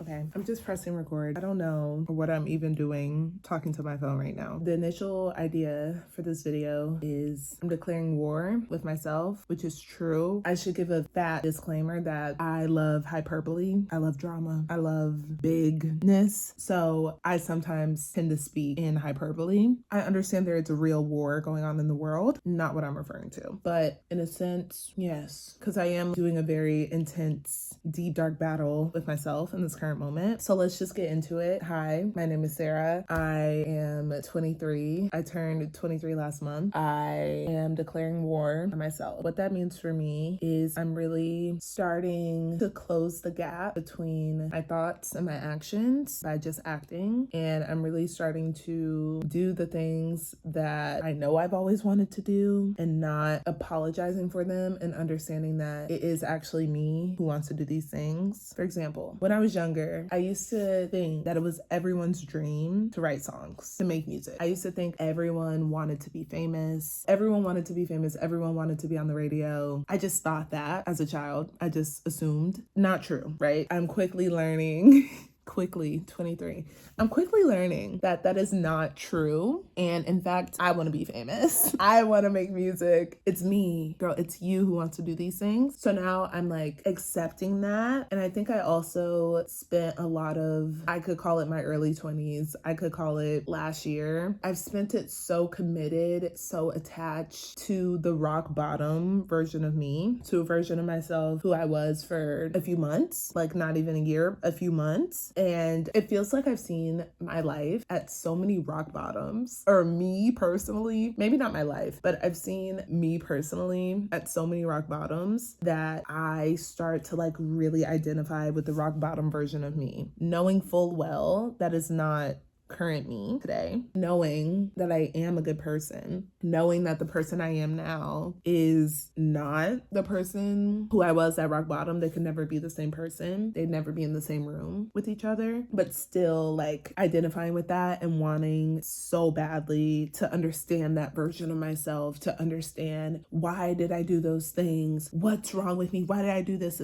Okay, I'm just pressing record. I don't know what I'm even doing talking to my phone right now. The initial idea for this video is I'm declaring war with myself, which is true. I should give a fat disclaimer that I love hyperbole, I love drama, I love bigness. So I sometimes tend to speak in hyperbole. I understand there is a real war going on in the world, not what I'm referring to. But in a sense, yes, because I am doing a very intense, deep, dark battle with myself in this current moment. So let's just get into it. Hi, my name is Sarah. I am 23. I turned 23 last month. I am declaring war on myself. What that means for me is I'm really starting to close the gap between my thoughts and my actions by just acting. And I'm really starting to do the things that I know I've always wanted to do and not apologizing for them and understanding that it is actually me who wants to do these things. For example, when I was younger, I used to think that it was everyone's dream to write songs, to make music. I used to think everyone wanted to be famous. Everyone wanted to be famous. Everyone wanted to be on the radio. I just thought that as a child. I just assumed. Not true, right? I'm quickly learning 23. I'm quickly learning that that is not true. And in fact, I want to be famous. I want to make music. It's me, girl. It's you who wants to do these things. So now I'm like accepting that. And I think I also spent a lot of, I could call it my early 20s. I could call it last year. I've spent it so committed, so attached to the rock bottom version of me, to a version of myself who I was for a few months, like not even a year, a few months. And it feels like I've seen my life at so many rock bottoms, or me personally, maybe not my life, but I've seen me personally at so many rock bottoms that I start to like really identify with the rock bottom version of me, knowing full well that is not current me today, knowing that I am a good person, knowing that the person I am now is not the person who I was at rock bottom. They could never be the same person. They'd never be in the same room with each other, but still like identifying with that and wanting so badly to understand that version of myself, to understand why did I do those things? What's wrong with me? Why did I do this,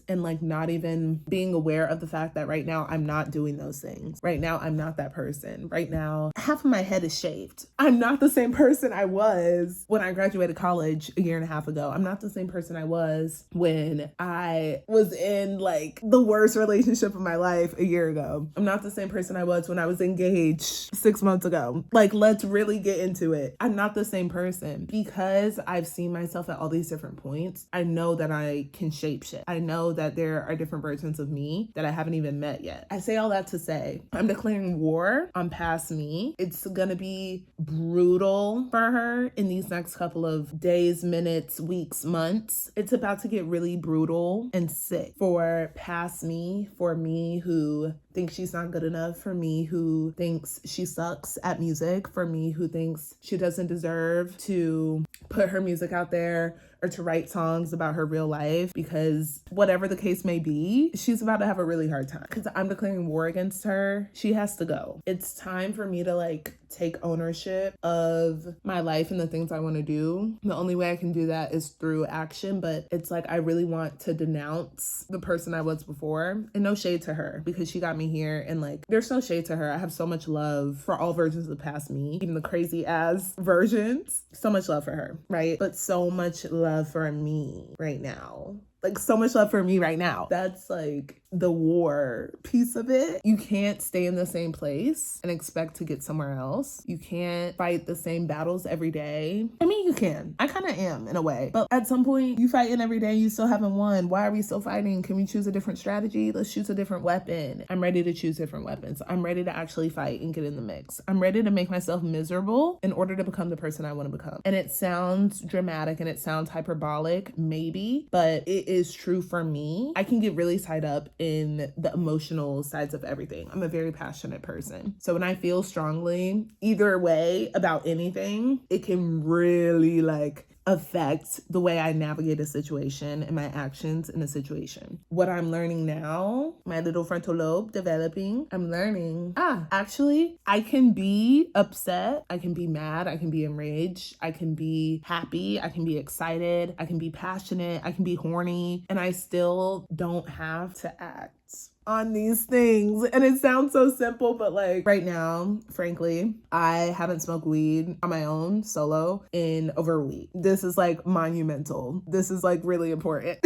and like not even being aware of the fact that right now I'm not doing those things. Right now I'm not that person. Right now, half of my head is shaved. I'm not the same person I was when I graduated college a year and a half ago. I'm not the same person I was when I was in like the worst relationship of my life a year ago. I'm not the same person I was when I was engaged 6 months ago. Like, let's really get into it. I'm not the same person because I've seen myself at all these different points. I know that I can shapeshift. I know that there are different versions of me that I haven't even met yet. I say all that to say I'm declaring war on past me. It's gonna be brutal for her in these next couple of days, minutes, weeks, months. It's about to get really brutal and sick for past me, for me who thinks she's not good enough, for me who thinks she sucks at music, for me who thinks she doesn't deserve to put her music out there or to write songs about her real life, because whatever the case may be, she's about to have a really hard time because I'm declaring war against her. She has to go. It's time for me to like take ownership of my life and the things I want to do. The only way I can do that is through action, but it's like I really want to denounce the person I was before. And no shade to her because she got me here, and like there's no shade to her. I have so much love for all versions of past me, even the crazy ass versions. So much love for her, right? But so much love for me right now. Like so much love for me right now. That's like the war piece of it. You can't stay in the same place and expect to get somewhere else. You can't fight the same battles every day. I mean, you can. I kind of am in a way. But at some point, you fighting every day, you still haven't won. Why are we still fighting? Can we choose a different strategy? Let's choose a different weapon. I'm ready to choose different weapons. I'm ready to actually fight and get in the mix. I'm ready to make myself miserable in order to become the person I want to become. And it sounds dramatic and it sounds hyperbolic, maybe, but it is true for me. I can get really tied up in the emotional sides of everything. I'm a very passionate person. So when I feel strongly either way about anything, it can really like affect the way I navigate a situation and my actions in a situation. What I'm learning now, my little frontal lobe developing, I'm learning, actually, I can be upset, I can be mad, I can be enraged, I can be happy, I can be excited, I can be passionate, I can be horny, and I still don't have to act on these things. And it sounds so simple, but like right now, frankly, I haven't smoked weed on my own solo in over a week. This is like monumental. This is like really important.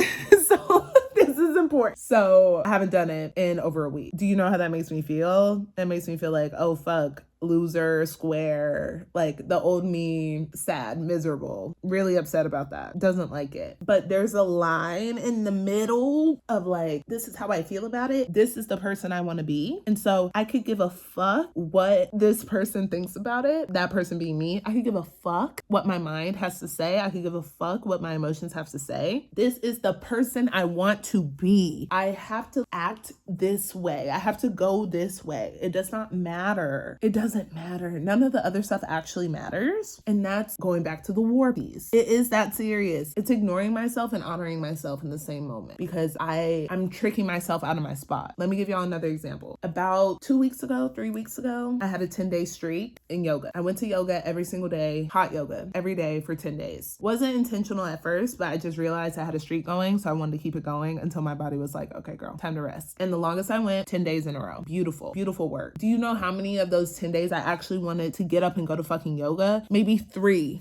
So this is important. So I haven't done it in over a week. Do you know how that makes me feel? It makes me feel like, oh fuck, loser, square, like the old me, sad, miserable, really upset about that, doesn't like it. But there's a line in the middle of like, this is how I feel about it. This is the person I want to be. And so I could give a fuck what this person thinks about it, that person being me. I could give a fuck what my mind has to say. I could give a fuck what my emotions have to say. This is the person I want to be. I have to act this way. I have to go this way. It does not matter. It doesn't matter. None of the other stuff actually matters. And that's going back to the war piece. It is that serious. It's ignoring myself and honoring myself in the same moment because I'm tricking myself out of my spot. Let me give y'all another example. About 3 weeks ago, I had a 10-day streak in yoga. I went to yoga every single day, hot yoga, every day for 10 days. Wasn't intentional at first, but I just realized I had a streak going, so I wanted to keep it going until my body was like, okay, girl, time to rest. And the longest I went, 10 days in a row. Beautiful, beautiful work. Do you know how many of those 10 days I actually wanted to get up and go to fucking yoga? Maybe three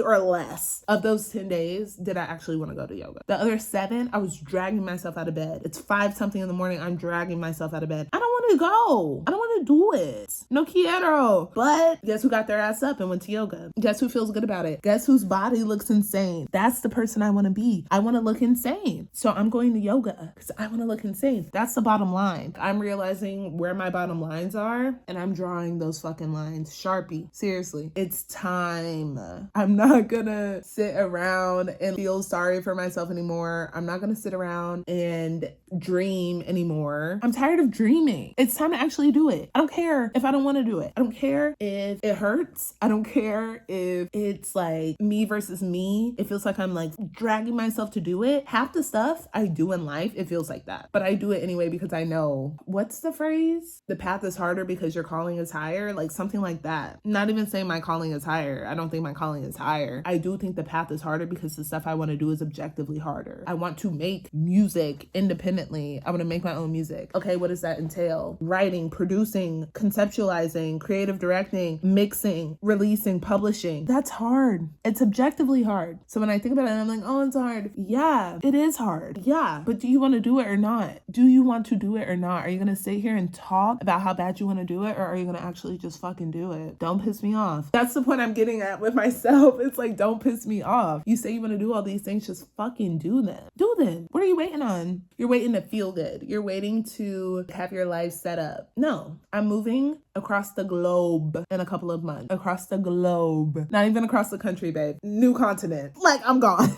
or less of those 10 days did I actually want to go to yoga. The other 7, I was dragging myself out of bed. It's 5 something in the morning. I'm dragging myself out of bed. I don't want to go. I don't want to do it. No quiero. But guess who got their ass up and went to yoga? Guess who feels good about it? Guess whose body looks insane? That's the person I want to be. I want to look insane. So I'm going to yoga because I want to look insane. That's the bottom line. I'm realizing where my bottom lines are and I'm drawing those fucking lines. Sharpie. Seriously. It's time. I'm not gonna sit around and feel sorry for myself anymore. I'm not gonna sit around and dream anymore. I'm tired of dreaming. It's time to actually do it. I don't care if I don't want to do it. I don't care if it hurts. I don't care if it's like me versus me. It feels like I'm like dragging myself to do it. Half the stuff I do in life, it feels like that. But I do it anyway because I know, what's the phrase? The path is harder because your calling is higher. Like something like that. Not even saying my calling is higher. I don't think my calling is higher. I do think the path is harder because the stuff I want to do is objectively harder. I want to make music independently. I want to make my own music. Okay, what does that entail? Writing, producing, conceptualizing, creative directing, mixing, releasing, publishing. That's hard. It's objectively hard. So when I think about it, I'm like, oh, it's hard. Yeah, it is hard. Yeah, but do you want to do it or not? Do you want to do it or not? Are you going to sit here and talk about how bad you want to do it, or are you going to actually just fucking do it? Don't piss me off. That's the point I'm getting at with myself. It's like, don't piss me off. You say you want to do all these things, just fucking do them. Do them. What are you waiting on? You're waiting to feel good. You're waiting to have your life set up. No, I'm moving across the globe in a couple of months. Across the globe. Not even across the country, babe. New continent. Like, I'm gone.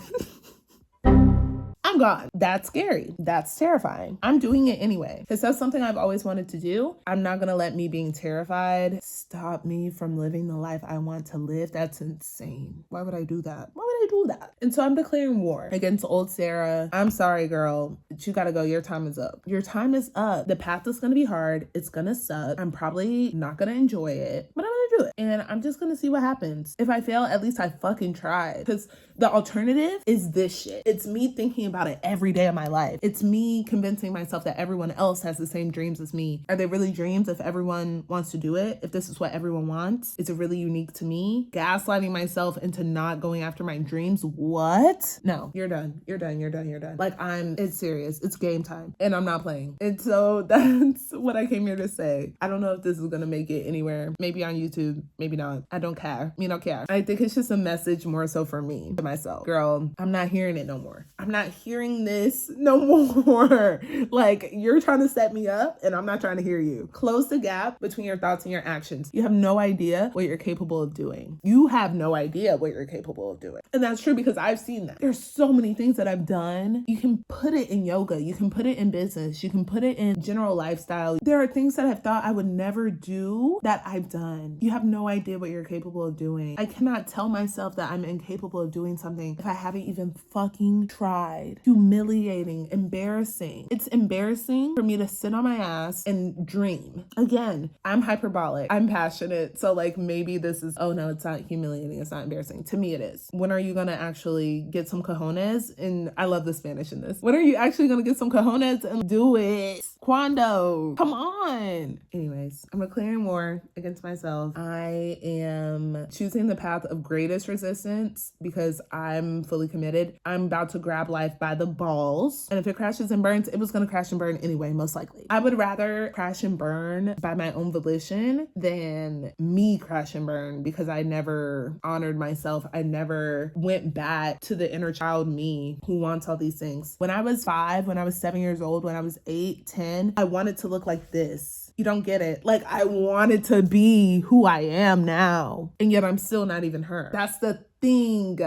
I'm gone. That's scary. That's terrifying. I'm doing it anyway because that's something I've always wanted to do. I'm not going to let me being terrified stop me from living the life I want to live. That's insane. Why would I do that? Why would I do that? And so I'm declaring war against old Sarah. I'm sorry, girl, but you got to go. Your time is up. Your time is up. The path is going to be hard. It's going to suck. I'm probably not going to enjoy it, but I'm going to do it. And I'm just going to see what happens. If I fail, at least I fucking tried. Because the alternative is this shit. It's me thinking about it every day of my life. It's me convincing myself that everyone else has the same dreams as me. Are they really dreams if everyone wants to do it? If this is what everyone wants? Is it really unique to me? Gaslighting myself into not going after my dreams? What? No, you're done. You're done. You're done. You're done. Like it's serious. It's game time. And I'm not playing. And so that's what I came here to say. I don't know if this is going to make it anywhere. Maybe on YouTube. Maybe not. I don't care. Me don't care. I think it's just a message more so for me, to myself. Girl, I'm not hearing it no more. I'm not hearing this no more. Like, you're trying to set me up and I'm not trying to hear you. Close the gap between your thoughts and your actions. You have no idea what you're capable of doing. You have no idea what you're capable of doing. And that's true because I've seen that. There's so many things that I've done. You can put it in yoga. You can put it in business. You can put it in general lifestyle. There are things that I've thought I would never do that I've done. You have no idea what you're capable of doing. I cannot tell myself that I'm incapable of doing something if I haven't even fucking tried. Humiliating, embarrassing. It's embarrassing for me to sit on my ass and dream. Again, I'm hyperbolic. I'm passionate. So like maybe this is, oh no, it's not humiliating. It's not embarrassing. To me it is. When are you going to actually get some cojones? And I love the Spanish in this. When are you actually going to get some cojones and do it? Quando, come on. Anyways, I'm declaring war against myself. I am choosing the path of greatest resistance because I'm fully committed. I'm about to grab life by the balls. And if it crashes and burns, it was going to crash and burn anyway, most likely. I would rather crash and burn by my own volition than me crash and burn because I never honored myself. I never went back to the inner child me who wants all these things. When I was 5, when I was 7 years old, when I was 8, 10, I wanted to look like this. You don't get it. Like, I wanted to be who I am now. And yet I'm still not even her. That's the thing.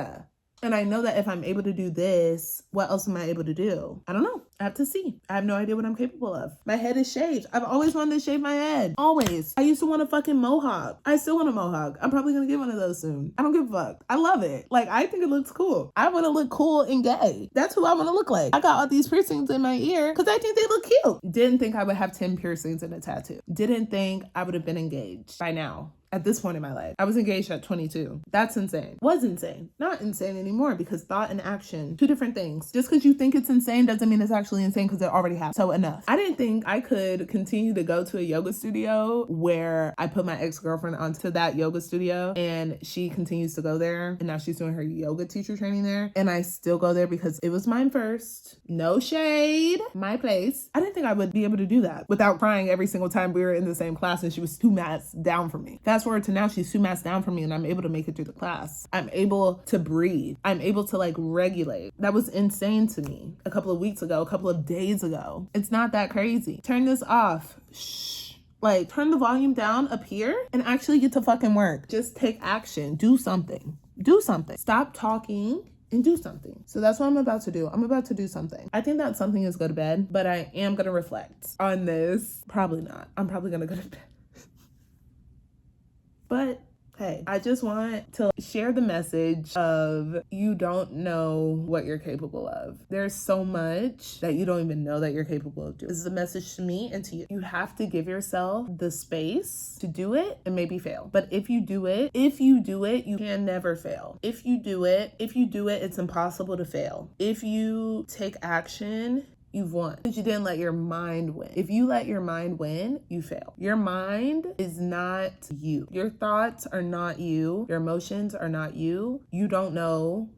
And I know that if I'm able to do this, what else am I able to do? I don't know. I have to see. I have no idea what I'm capable of. My head is shaved. I've always wanted to shave my head. Always. I used to want a fucking mohawk. I still want a mohawk. I'm probably gonna get one of those soon. I don't give a fuck. I love it. Like, I think it looks cool. I want to look cool and gay. That's who I want to look like. I got all these piercings in my ear because I think they look cute. Didn't think I would have 10 piercings and a tattoo. Didn't think I would have been engaged by now. At this point in my life, I was engaged at 22. That's insane. Was insane. Not insane anymore because thought and action, 2 different things. Just because you think it's insane doesn't mean it's actually insane because it already happened. So enough. I didn't think I could continue to go to a yoga studio where I put my ex-girlfriend onto that yoga studio and she continues to go there and now she's doing her yoga teacher training there. And I still go there because it was mine first. No shade. My place. I didn't think I would be able to do that without crying every single time we were in the same class and she was 2 mats down from me. Fast forward to now, she's 2 mats down from me and I'm able to make it through the class. I'm able to breathe. I'm able to like regulate. That was insane to me a couple of weeks ago, a couple of days ago. It's not that crazy. Turn this off. Shh. Like, turn the volume down up here and actually get to fucking work. Just take action. Do something. Do something. Stop talking and do something. So that's what I'm about to do. I'm about to do something. I think that something is go to bed, but I am going to reflect on this. Probably not. I'm probably going to go to bed. But hey, I just want to share the message of you don't know what you're capable of. There's so much that you don't even know that you're capable of doing. This is a message to me and to you. You have to give yourself the space to do it and maybe fail. But if you do it, you can never fail. If you do it, it's impossible to fail. If you take action, you've won. Because you didn't let your mind win. If you let your mind win, you fail. Your mind is not you. Your thoughts are not you. Your emotions are not you. You don't know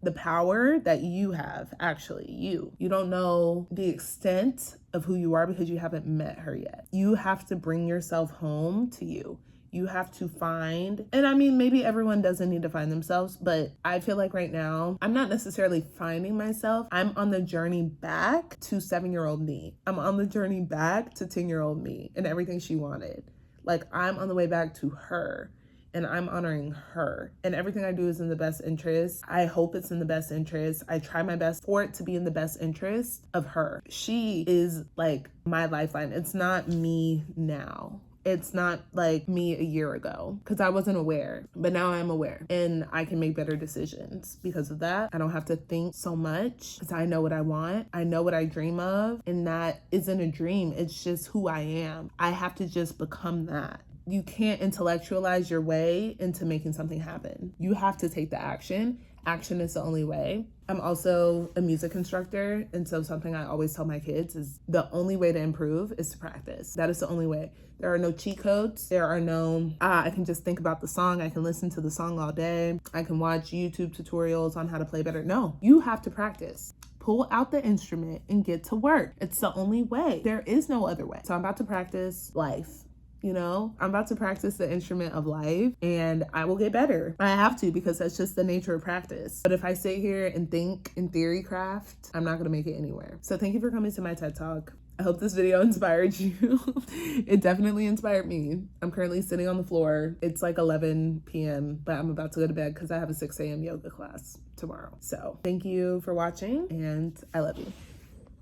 the power that you have, actually, you. You don't know the extent of who you are because you haven't met her yet. You have to bring yourself home to you. You have to find, and I mean, maybe everyone doesn't need to find themselves, but I feel like right now, I'm not necessarily finding myself. I'm on the journey back to 7-year-old me. I'm on the journey back to 10-year-old me and everything she wanted. Like, I'm on the way back to her and I'm honoring her. And everything I do is in the best interest. I hope it's in the best interest. I try my best for it to be in the best interest of her. She is like my lifeline. It's not me now. It's not like me a year ago because I wasn't aware, but now I'm aware and I can make better decisions because of that. I don't have to think so much because I know what I want. I know what I dream of, and that isn't a dream. It's just who I am. I have to just become that. You can't intellectualize your way into making something happen. You have to take the action. Action is the only way. I'm also a music instructor, and so something I always tell my kids is the only way to improve is to practice. That is the only way. There are no cheat codes. There are no, I can just think about the song. I can listen to the song all day. I can watch YouTube tutorials on how to play better. No, you have to practice. Pull out the instrument and get to work. It's the only way. There is no other way. So I'm about to practice life. You know, I'm about to practice the instrument of life and I will get better. I have to because that's just the nature of practice. But if I sit here and think in theory craft, I'm not going to make it anywhere. So thank you for coming to my TED Talk. I hope this video inspired you. It definitely inspired me. I'm currently sitting on the floor. It's like 11 p.m., but I'm about to go to bed because I have a 6 a.m. yoga class tomorrow. So thank you for watching and I love you.